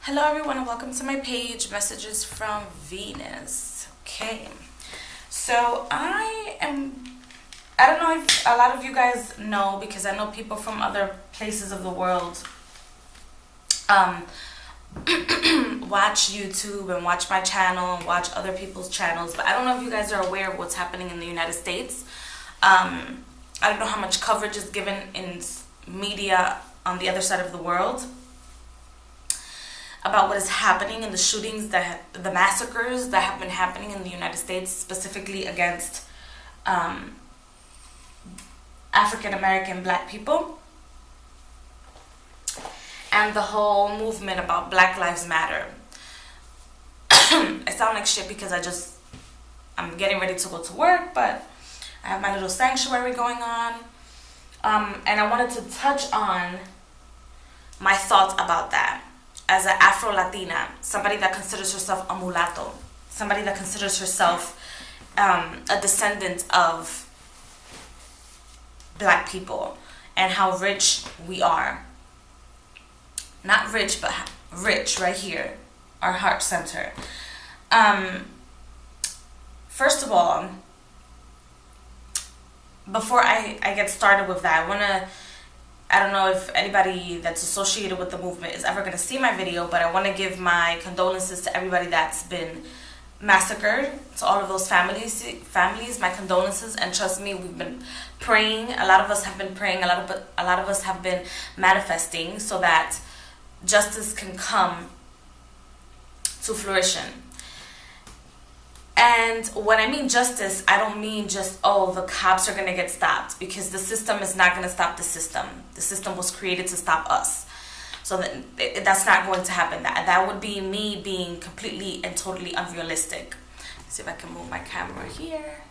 Hello everyone and welcome to my page, Messages from Venus. Okay, so I don't know if a lot of you guys know, because I know people from other places of the world watch YouTube and watch my channel and watch other people's channels, but I don't know if you guys are aware of what's happening in the United States. I don't know how much coverage is given in media on the other side of the world about what is happening in the shootings, the massacres that have been happening in the United States, specifically against African American Black people, and the whole movement about Black Lives Matter. I sound like shit because I'm getting ready to go to work, but I have my little sanctuary going on, and I wanted to touch on my thoughts about that. As an Afro-Latina, somebody that considers herself a mulatto, somebody that considers herself a descendant of Black people, and how rich we are. Not rich, but rich right here, our heart center. First of all, before I get started with that, I don't know if anybody that's associated with the movement is ever going to see my video, but I want to give my condolences to everybody that's been massacred, to all of those families, my condolences. And trust me, we've been praying. A lot of us have been praying. A lot of us have been manifesting so that justice can come to fruition. And when I mean justice, I don't mean just, the cops are going to get stopped, because the system is not going to stop the system. The system was created to stop us. So that's not going to happen. That would be me being completely and totally unrealistic. Let's see if I can move my camera here.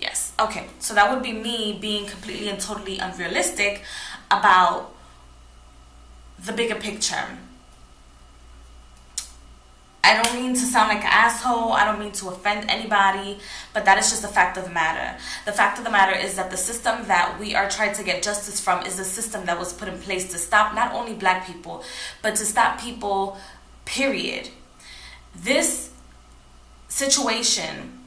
Yes. Okay. So that would be me being completely and totally unrealistic about the bigger picture. I don't mean to sound like an asshole. I don't mean to offend anybody, but that is just the fact of the matter. The fact of the matter is that the system that we are trying to get justice from is a system that was put in place to stop not only Black people, but to stop people, period. This situation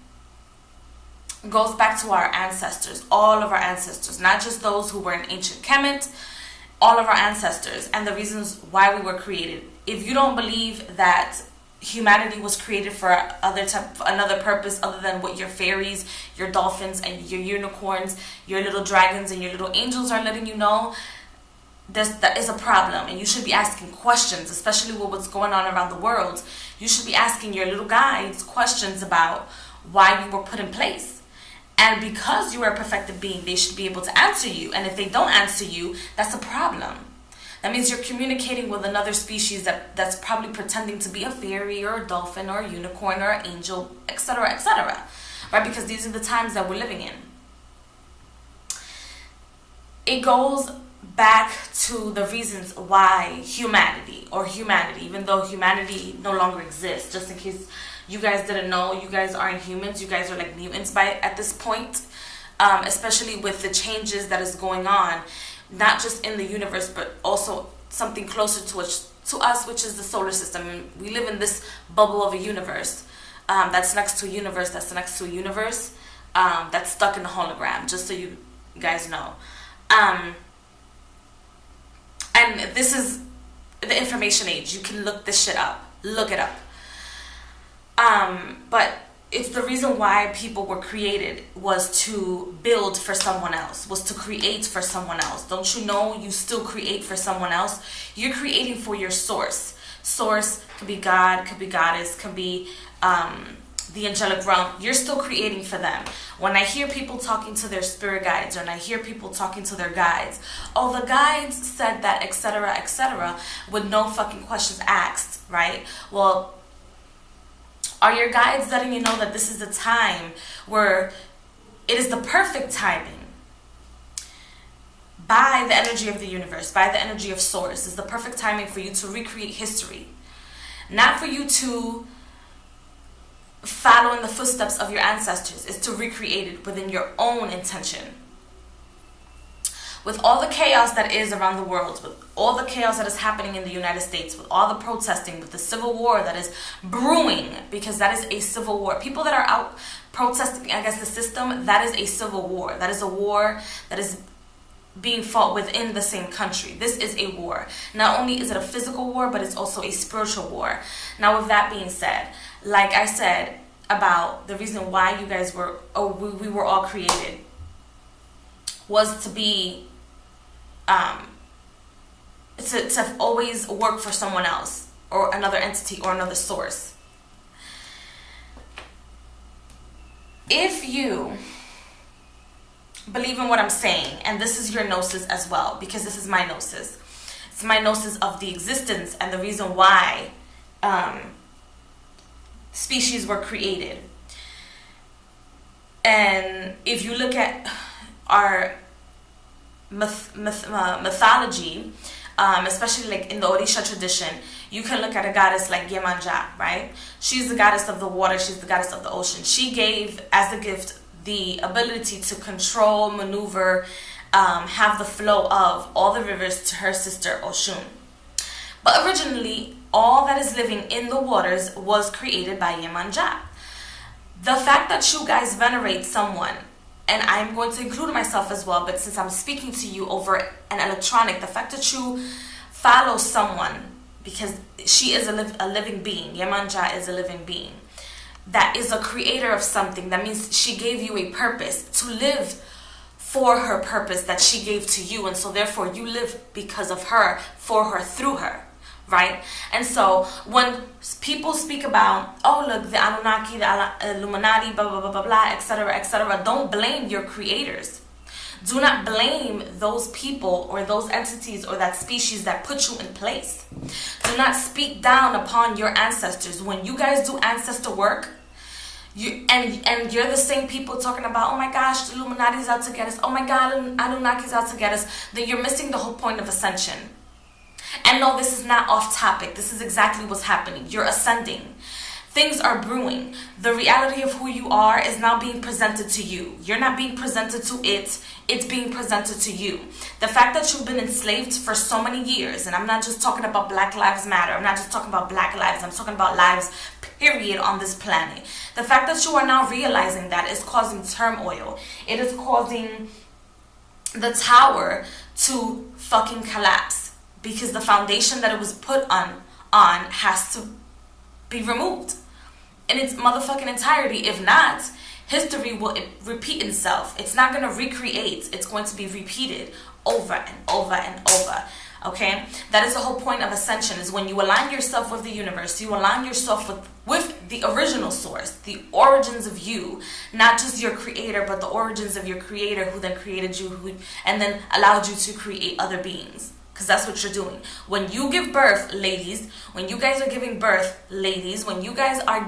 goes back to our ancestors, all of our ancestors, not just those who were in ancient Kemet, all of our ancestors, and the reasons why we were created. If you don't believe that humanity was created for another purpose other than what your fairies, your dolphins, and your unicorns, your little dragons, and your little angels are letting you know, that is a problem. And you should be asking questions, especially with what's going on around the world. You should be asking your little guides questions about why you were put in place. And because you are a perfected being, they should be able to answer you. And if they don't answer you, that's a problem. That means you're communicating with another species that's probably pretending to be a fairy or a dolphin or a unicorn or an angel, etc., etc. Right? Because these are the times that we're living in. It goes back to the reasons why humanity, even though humanity no longer exists, just in case you guys didn't know, you guys aren't humans, you guys are like mutants at this point, especially with the changes that is going on. Not just in the universe, but also something closer to us, which is the solar system. And we live in this bubble of a universe that's next to a universe that's next to a universe that's stuck in a hologram, just so you guys know. And this is the information age. You can look this shit up. Look it up. But it's the reason why people were created was to build for someone else, was to create for someone else. Don't you know you still create for someone else? You're creating for your source. Source could be God, could be goddess, could be the angelic realm. You're still creating for them. When I hear people talking to their spirit guides, and I hear people talking to their guides, the guides said that, etc., with no fucking questions asked, right? Well, are your guides letting you know that this is the time where it is the perfect timing? By the energy of the universe, by the energy of source, is the perfect timing for you to recreate history. Not for you to follow in the footsteps of your ancestors. It's to recreate it within your own intention. with all the chaos that is around the world, with all the chaos that is happening in the United States, with all the protesting, with the civil war that is brewing, because that is a civil war. People that are out protesting against the system, that is a civil war. That is a war that is being fought within the same country. This is a war. Not only is it a physical war, but it's also a spiritual war. Now, with that being said, like I said about the reason why you guys were, we were all created, was to be, to always work for someone else or another entity or another source. If you believe in what I'm saying, and this is your gnosis as well, because this is my gnosis. It's my gnosis of the existence and the reason why species were created. And if you look at our mythology, especially like in the Orisha tradition, you can look at a goddess like Yemanja, right? She's the goddess of the water. She's the goddess of the ocean. She gave as a gift the ability to control, maneuver, have the flow of all the rivers to her sister Oshun. But originally, all that is living in the waters was created by Yemanja. The fact that you guys venerate someone, and I'm going to include myself as well, but since I'm speaking to you over an electronic, the fact that you follow someone, because she is a living being, Yemanja is a living being, that is a creator of something. That means she gave you a purpose to live for her purpose that she gave to you. And so therefore you live because of her, for her, through her, right? And so when people speak about, oh, look, the Anunnaki, the Illuminati, blah, blah, blah, blah, blah, etc., don't blame your creators. Do not blame those people or those entities or that species that put you in place. Do not speak down upon your ancestors. When you guys do ancestor work, and you're the same people talking about, oh my gosh, the Illuminati's out to get us, oh my God, Anunnaki's out to get us, then you're missing the whole point of ascension. And no, this is not off topic. This is exactly what's happening. You're ascending. Things are brewing. The reality of who you are is now being presented to you. You're not being presented to it. It's being presented to you. The fact that you've been enslaved for so many years, and I'm not just talking about Black Lives Matter. I'm not just talking about Black lives. I'm talking about lives, period, on this planet. The fact that you are now realizing that is causing turmoil. It is causing the tower to fucking collapse, because the foundation that it was put on has to be removed in its motherfucking entirety. If not, history will repeat itself. It's not going to recreate. It's going to be repeated over and over and over. Okay? That is the whole point of ascension, is when you align yourself with the universe, you align yourself with the original source, the origins of you, not just your creator, but the origins of your creator who then created you, and then allowed you to create other beings. Because that's what you're doing. When you give birth, ladies, when you guys are giving birth, ladies, when you guys are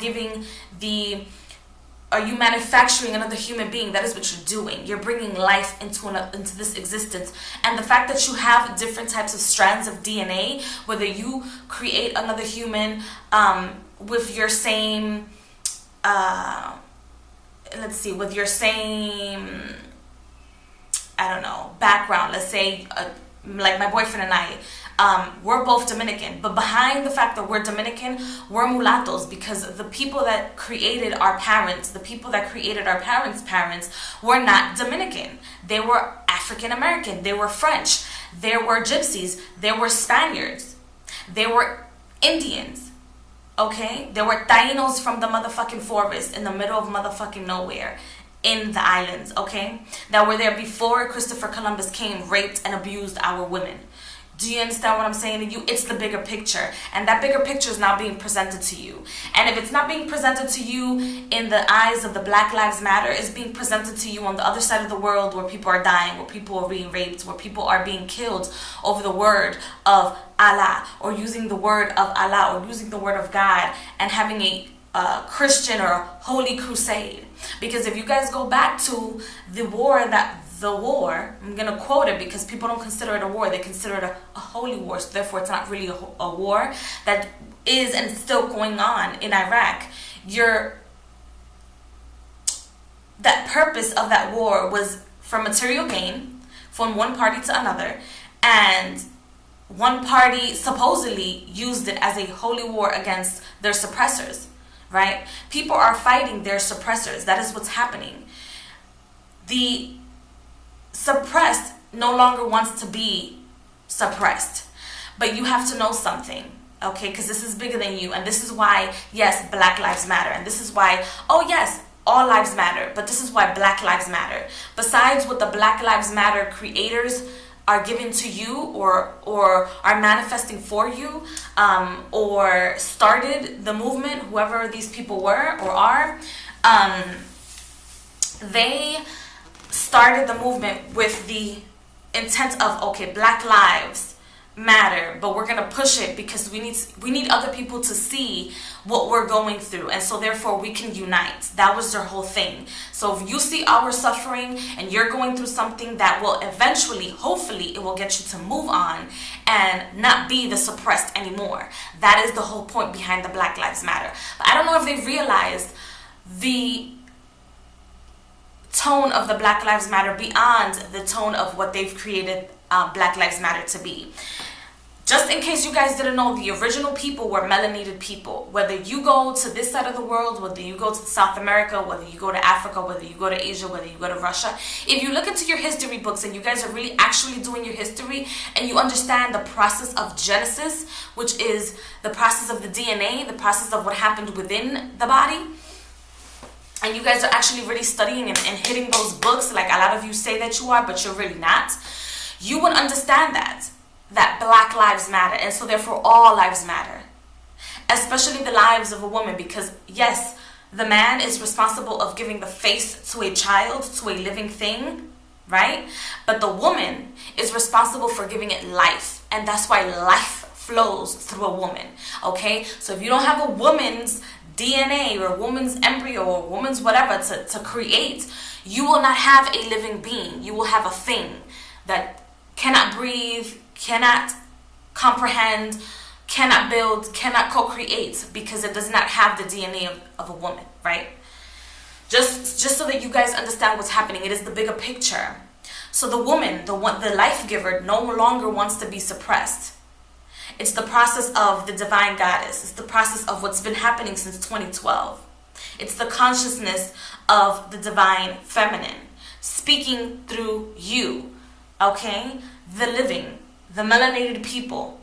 are you manufacturing another human being? That is what you're doing. You're bringing life into this existence. And the fact that you have different types of strands of DNA, whether you create another human with your same, with your same, I don't know, background. Let's say, like my boyfriend and I, we're both Dominican, but behind the fact that we're Dominican, we're mulattoes, because the people that created our parents, the people that created our parents' parents, were not Dominican. They were African American. They were French. There were Gypsies. There were Spaniards. There were Indians. Okay? There were Tainos from the motherfucking forest in the middle of motherfucking nowhere, in the islands, okay, that were there before Christopher Columbus came, raped, and abused our women. Do you understand what I'm saying to you? It's the bigger picture, and that bigger picture is now being presented to you. And if it's not being presented to you in the eyes of the Black Lives Matter, it's being presented to you on the other side of the world, where people are dying, where people are being raped, where people are being killed over the word of Allah, or using the word of Allah, or using the word of God, and having a Christian or holy crusade. Because if you guys go back to the war, I'm going to quote it because people don't consider it a war. They consider it a holy war. So therefore, it's not really a war that is and still going on in Iraq. That purpose of that war was for material gain, from one party to another, and one party supposedly used it as a holy war against their suppressors, right? People are fighting their suppressors. That is what's happening. The suppressed no longer wants to be suppressed. But you have to know something, okay? Because this is bigger than you. And this is why, yes, Black Lives Matter. And this is why, oh yes, all lives matter. But this is why Black Lives Matter. Besides what the Black Lives Matter creators are giving to you, or are manifesting for you, or started the movement, whoever these people were or are, they started the movement with the intent of, okay, Black lives matter, but we're gonna push it because we need other people to see what we're going through, and so therefore we can unite. That was their whole thing. So if you see our suffering and you're going through something, that will eventually, hopefully, it will get you to move on and not be the suppressed anymore. That is the whole point behind the Black Lives Matter. But I don't know if they've realized the tone of the Black Lives Matter beyond the tone of what they've created Black Lives Matter to be. Just in case you guys didn't know, the original people were melanated people. Whether you go to this side of the world, whether you go to South America, whether you go to Africa, whether you go to Asia, whether you go to Russia, if you look into your history books and you guys are really actually doing your history and you understand the process of Genesis, which is the process of the DNA, the process of what happened within the body, and you guys are actually really studying and hitting those books like a lot of you say that you are, but you're really not, you would understand that Black lives matter, and so therefore all lives matter, especially the lives of a woman, because yes, the man is responsible of giving the face to a child, to a living thing, right? But the woman is responsible for giving it life, and that's why life flows through a woman, okay? So if you don't have a woman's DNA or a woman's embryo or a woman's whatever to create, you will not have a living being. You will have a thing that cannot breathe, cannot comprehend, cannot build, cannot co-create, because it does not have the DNA of a woman, right? Just so that you guys understand what's happening, it is the bigger picture. So the woman, the life giver, no longer wants to be suppressed. It's the process of the divine goddess. It's the process of what's been happening since 2012. It's the consciousness of the divine feminine speaking through you, okay? The living, the melanated people.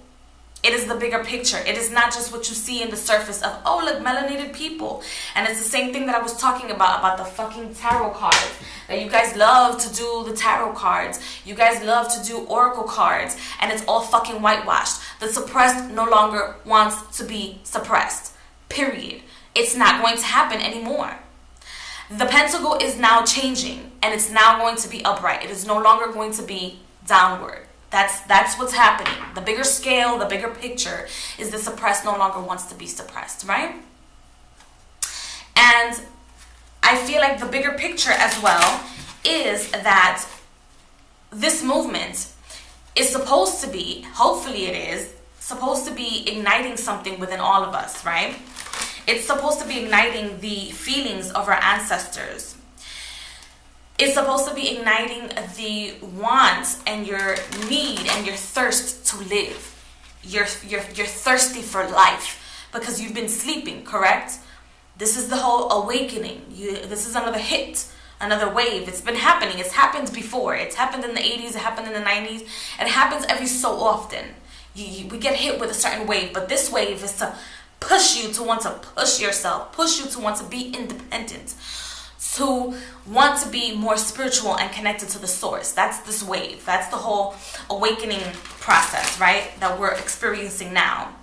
It is the bigger picture. It is not just what you see in the surface of, oh, look, melanated people. And it's the same thing that I was talking about the fucking tarot cards. That you guys love to do the tarot cards. You guys love to do oracle cards. And it's all fucking whitewashed. The suppressed no longer wants to be suppressed. Period. It's not going to happen anymore. The pentacle is now changing. And it's now going to be upright. It is no longer going to be downward. That's what's happening. The bigger scale, the bigger picture is the suppressed no longer wants to be suppressed, right? And I feel like the bigger picture as well is that this movement is supposed to be, hopefully it is, supposed to be igniting something within all of us, right? It's supposed to be igniting the feelings of our ancestors. It's supposed to be igniting the want and your need and your thirst to live. You're thirsty for life because you've been sleeping, correct? This is the whole awakening. This is another hit, another wave. It's been happening. It's happened before. It's happened in the 80s. It happened in the 90s. It happens every so often. We get hit with a certain wave, but this wave is to push you to want to push yourself, push you to want to be independent, to want to be more spiritual and connected to the source. That's this wave. That's the whole awakening process, right? That we're experiencing now.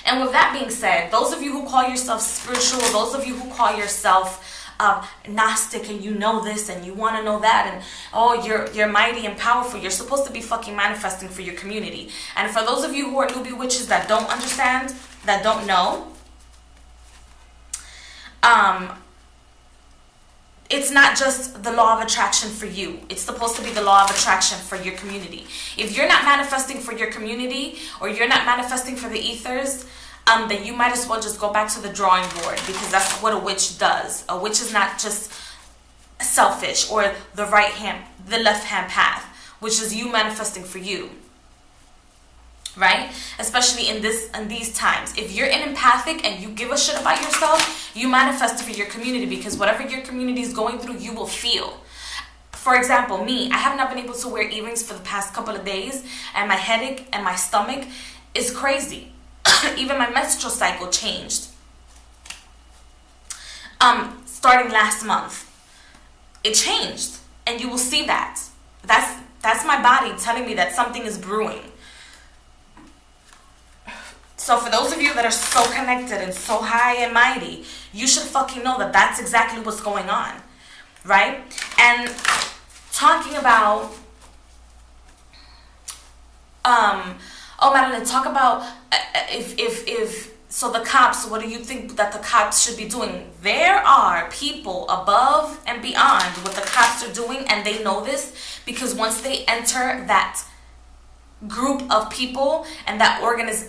And with that being said, those of you who call yourself spiritual, those of you who call yourself Gnostic, and you know this and you want to know that, and oh, you're mighty and powerful, you're supposed to be fucking manifesting for your community. And for those of you who are newbie witches that don't understand, that don't know, it's not just the law of attraction for you. It's supposed to be the law of attraction for your community. If you're not manifesting for your community, or you're not manifesting for the ethers, then you might as well just go back to the drawing board, because that's what a witch does. A witch is not just selfish, or the left hand path, which is you manifesting for you, right? Especially in these times, if you're an empathic and you give a shit about yourself, you manifest for your community, because whatever your community is going through, you will feel. For example, me, I have not been able to wear earrings for the past couple of days, and my headache and my stomach is crazy. Even my menstrual cycle changed. Starting last month, it changed, and you will see that. That's my body telling me that something is brewing. So for those of you that are so connected and so high and mighty, you should fucking know that that's exactly what's going on, right? And talking about, Madeline, talk about so the cops, what do you think that the cops should be doing? There are people above and beyond what the cops are doing, and they know this, because once they enter that group of people and that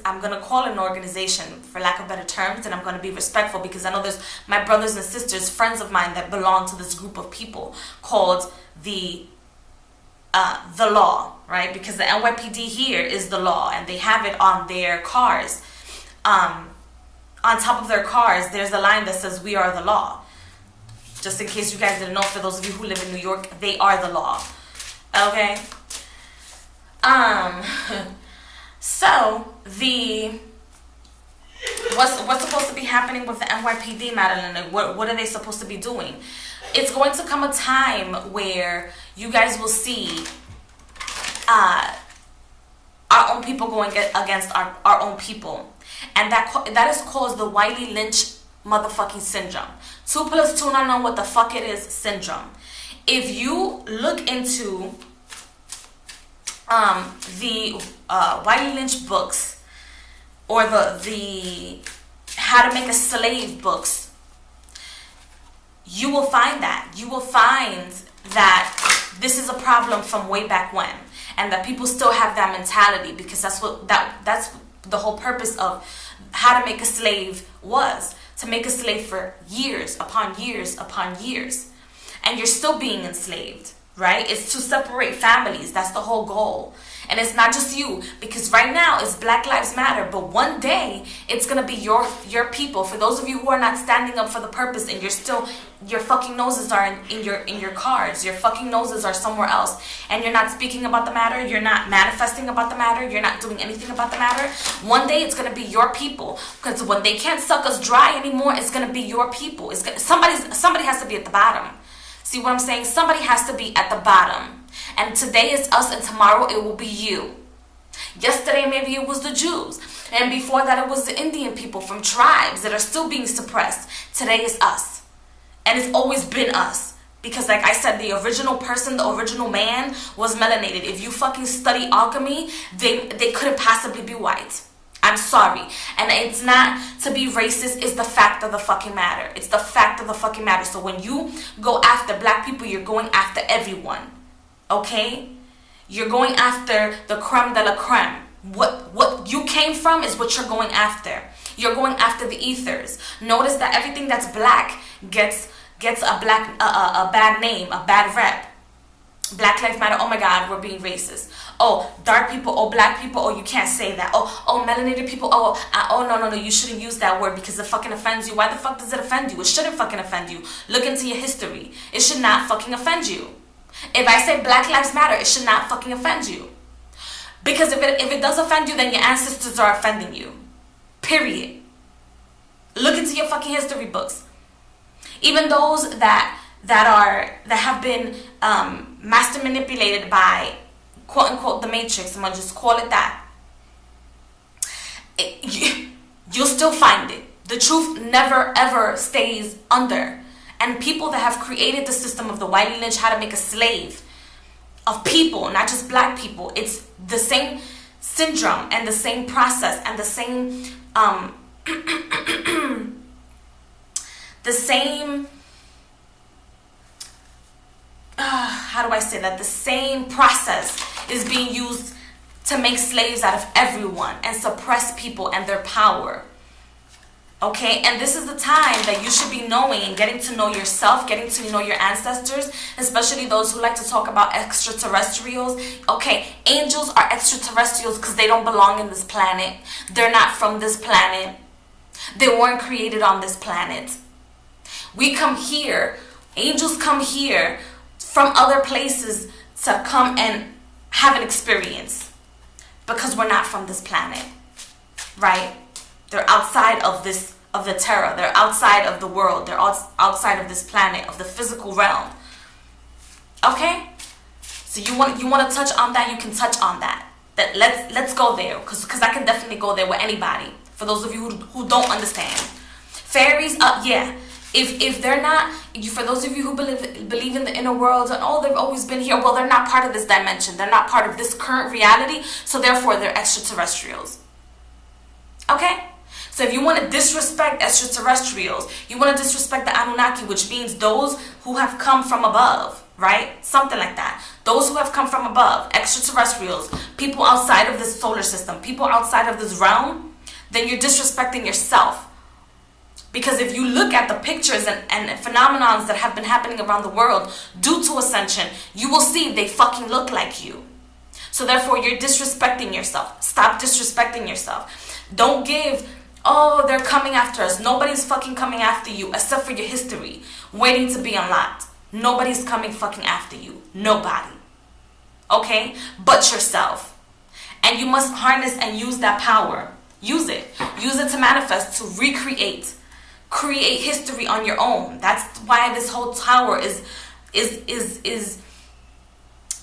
I'm going to call it an organization for lack of better terms, and I'm going to be respectful, because I know there's my brothers and sisters, friends of mine, that belong to this group of people called the law, right? Because the NYPD here is the law, and they have it on their cars. On top of their cars, there's a line that says, "We are the law." Just in case you guys didn't know, for those of you who live in New York, they are the law. Okay? So what's supposed to be happening with the NYPD, Madeline? What are they supposed to be doing? It's going to come a time where you guys will see our own people going against our own people. And that is called the Wiley Lynch motherfucking syndrome. 2 + 2, not know what the fuck it is syndrome. If you look into the Wiley Lynch books, or the How to Make a Slave books, you will find that this is a problem from way back when, and that people still have that mentality, because that's the whole purpose of How to Make a Slave was, to make a slave for years upon years upon years, and you're still being enslaved, right? It's to separate families. That's the whole goal. And it's not just you, because right now it's Black Lives Matter, but one day it's gonna be your people. For those of you who are not standing up for the purpose, and your fucking noses are in your cars, your fucking noses are somewhere else, and you're not speaking about the matter, you're not manifesting about the matter, you're not doing anything about the matter, one day it's gonna be your people. Because when they can't suck us dry anymore, it's gonna be your people. Somebody has to be at the bottom. See what I'm saying? Somebody has to be at the bottom. And today is us, and tomorrow it will be you. Yesterday maybe it was the Jews, and before that it was the Indian people from tribes that are still being suppressed. Today is us, and it's always been us, because like I said, the original person, the original man was melanated. If you fucking study alchemy, they couldn't possibly be white. I'm sorry. And it's not to be racist, it's the fact of the fucking matter. It's the fact of the fucking matter. So when you go after black people, you're going after everyone. Okay? You're going after the creme de la creme. What you came from is what you're going after. You're going after the ethers. Notice that everything that's black gets a bad name, a bad rep. Black Lives Matter, oh my God, we're being racist. Oh, dark people, oh, black people, oh, you can't say that. Oh, melanated people, oh, no, you shouldn't use that word because it fucking offends you. Why the fuck does it offend you? It shouldn't fucking offend you. Look into your history. It should not fucking offend you. If I say Black Lives Matter, it should not fucking offend you. Because if it does offend you, then your ancestors are offending you. Period. Look into your fucking history books. Even those that have been master manipulated by quote unquote the Matrix, I'm gonna just call it that. You'll still find it. The truth never ever stays under. And people that have created the system of the Wiley Lynch, how to make a slave of people, not just black people, it's the same syndrome and the same process and the same how do I say that? The same process is being used to make slaves out of everyone and suppress people and their power. Okay, and this is the time that you should be knowing and getting to know yourself, getting to know your ancestors, especially those who like to talk about extraterrestrials. Okay, angels are extraterrestrials because they don't belong in this planet. They're not from this planet. They weren't created on this planet. We come here, angels come here from other places to come and have an experience because we're not from this planet, right? They're outside of the terra. They're outside of the world. They're outside of this planet, of the physical realm. Okay? So you want to touch on that, you can touch on that. Let's go there, because I can definitely go there with anybody. For those of you who don't understand, fairies, yeah. If they're not, for those of you who believe in the inner world and they've always been here, well, they're not part of this dimension. They're not part of this current reality, so therefore they're extraterrestrials. Okay? So if you want to disrespect extraterrestrials, you want to disrespect the Anunnaki, which means those who have come from above, right? Something like that. Those who have come from above, extraterrestrials, people outside of this solar system, people outside of this realm, then you're disrespecting yourself. Because if you look at the pictures and phenomenons that have been happening around the world due to ascension, you will see they fucking look like you. So therefore, you're disrespecting yourself. Stop disrespecting yourself. Don't give, they're coming after us. Nobody's fucking coming after you except for your history waiting to be unlocked. Nobody's coming fucking after you. Nobody. Okay? But yourself. And you must harness and use that power. Use it. Use it to manifest, to recreate. Create history on your own. That's why this whole tower is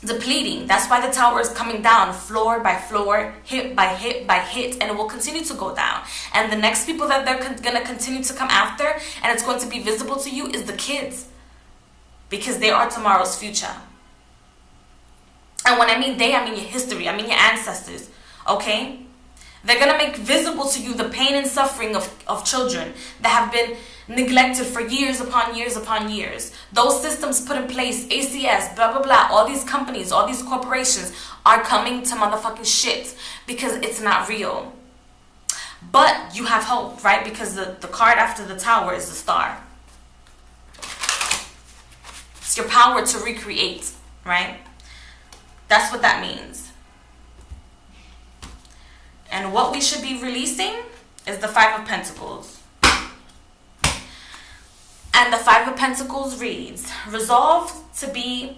depleting. That's why the tower is coming down floor by floor, hit by hit by hit, and it will continue to go down. And the next people that they're going to continue to come after, and it's going to be visible to you, is the kids, because they are tomorrow's future. And when I mean they, I mean your history, I mean your ancestors. Okay? They're going to make visible to you the pain and suffering of children that have been neglected for years upon years upon years. Those systems put in place, ACS, blah, blah, blah, all these companies, all these corporations are coming to motherfucking shit because it's not real. But you have hope, right? Because the card after the tower is the star. It's your power to recreate, right? That's what that means. And what we should be releasing is the Five of Pentacles. And the Five of Pentacles reads, resolve to be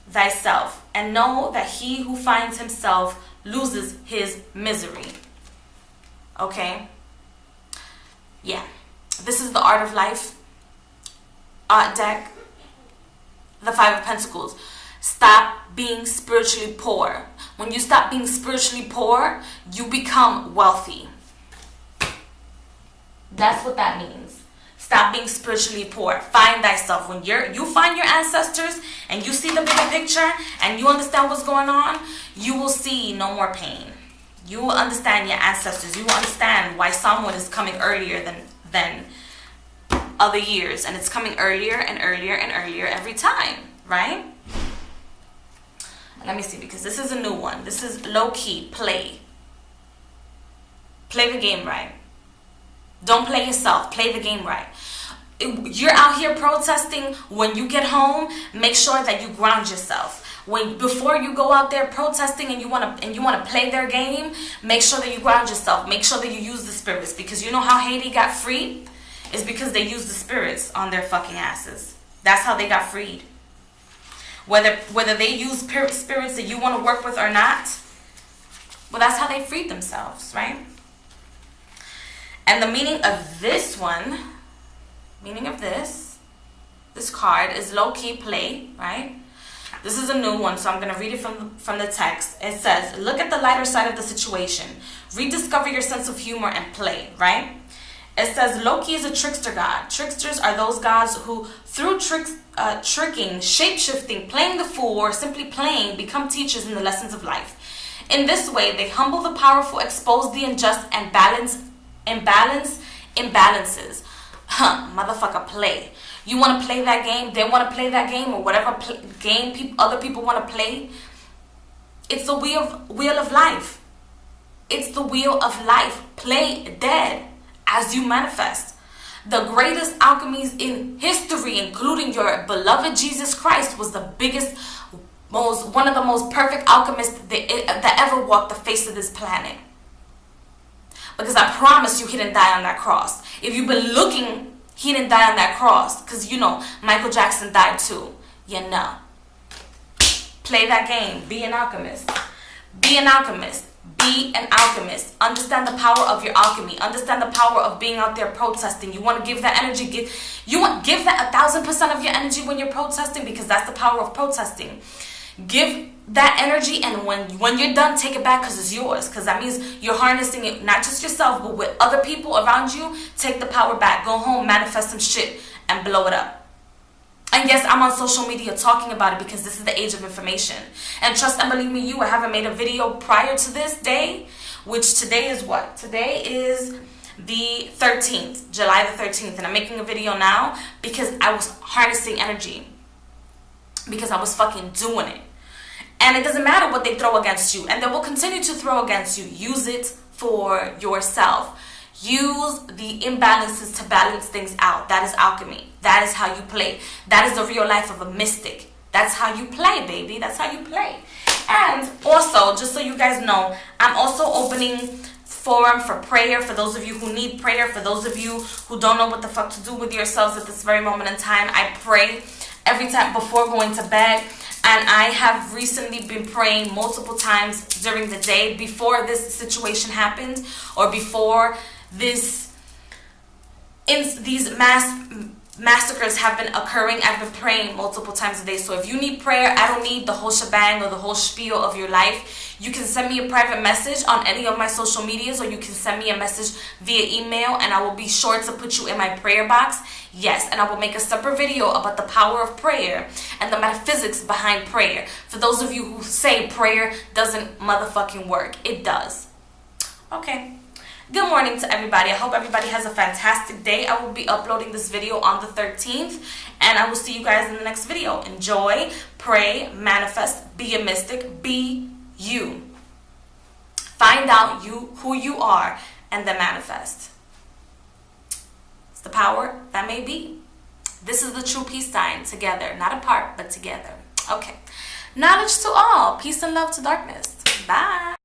thyself, and know that he who finds himself loses his misery. Okay? Yeah. This is the Art of Life deck. The Five of Pentacles. Stop being spiritually poor. When you stop being spiritually poor, you become wealthy. That's what that means. Stop being spiritually poor. Find thyself. When you find your ancestors and you see the bigger picture and you understand what's going on, you will see no more pain. You will understand your ancestors. You will understand why someone is coming earlier than other years. And it's coming earlier and earlier and earlier every time, right? Let me see, because this is a new one. This is low-key, play. Play the game right. Don't play yourself. Play the game right. You're out here protesting. When you get home, make sure that you ground yourself. Before you go out there protesting and you want to play their game, make sure that you ground yourself. Make sure that you use the spirits, because you know how Haiti got freed? It's because they used the spirits on their fucking asses. That's how they got freed. Whether they use spirits that you want to work with or not, well, that's how they freed themselves, right? And the meaning of this one, this card is low-key play, right? This is a new one, so I'm going to read it from the text. It says, look at the lighter side of the situation. Rediscover your sense of humor and play, right? It says Loki is a trickster god. Tricksters are those gods who, through tricking, shape-shifting, playing the fool, or simply playing, become teachers in the lessons of life. In this way, they humble the powerful, expose the unjust, and balance imbalances. Motherfucker, play. You want to play that game? They want to play that game, or whatever game other people want to play. It's the wheel of life. It's the wheel of life. Play dead. as you manifest. The greatest alchemies in history, including your beloved Jesus Christ, was the biggest, one of the most perfect alchemists that ever walked the face of this planet. Because I promise you, he didn't die on that cross. If you've been looking, he didn't die on that cross. Because, you know, Michael Jackson died too. You know. Play that game. Be an alchemist. Be an alchemist. Be an alchemist. Understand the power of your alchemy. Understand the power of being out there protesting. You want to give that energy. Give that 1,000% of your energy when you're protesting, because that's the power of protesting. Give that energy, and when you're done, take it back, because it's yours. Because that means you're harnessing it, not just yourself, but with other people around you. Take the power back. Go home, manifest some shit, and blow it up. And yes, I'm on social media talking about it because this is the age of information. And trust and believe me, I haven't made a video prior to this day, which today is what? Today is the 13th, July the 13th. And I'm making a video now because I was harnessing energy. Because I was fucking doing it. And it doesn't matter what they throw against you. And they will continue to throw against you. Use it for yourself. Use the imbalances to balance things out. That is alchemy. That is how you play. That is the real life of a mystic. That's how you play, baby. That's how you play. And also, just so you guys know, I'm also opening forum for prayer for those of you who need prayer. For those of you who don't know what the fuck to do with yourselves at this very moment in time, I pray every time before going to bed. And I have recently been praying multiple times during the day before this situation happened, or before these massacres have been occurring. I've been praying multiple times a day. So if you need prayer, I don't need the whole shebang or the whole spiel of your life. You can send me a private message on any of my social medias, or you can send me a message via email, and I will be sure to put you in my prayer box. Yes, and I will make a separate video about the power of prayer and the metaphysics behind prayer. For those of you who say prayer doesn't motherfucking work, it does. Okay. Good morning to everybody. I hope everybody has a fantastic day. I will be uploading this video on the 13th, and I will see you guys in the next video. Enjoy, pray, manifest, be a mystic, be you. Find out who you are, and then manifest. It's the power that may be. This is the true peace sign. Together, not apart, but together. Okay. Knowledge to all. Peace and love to darkness. Bye.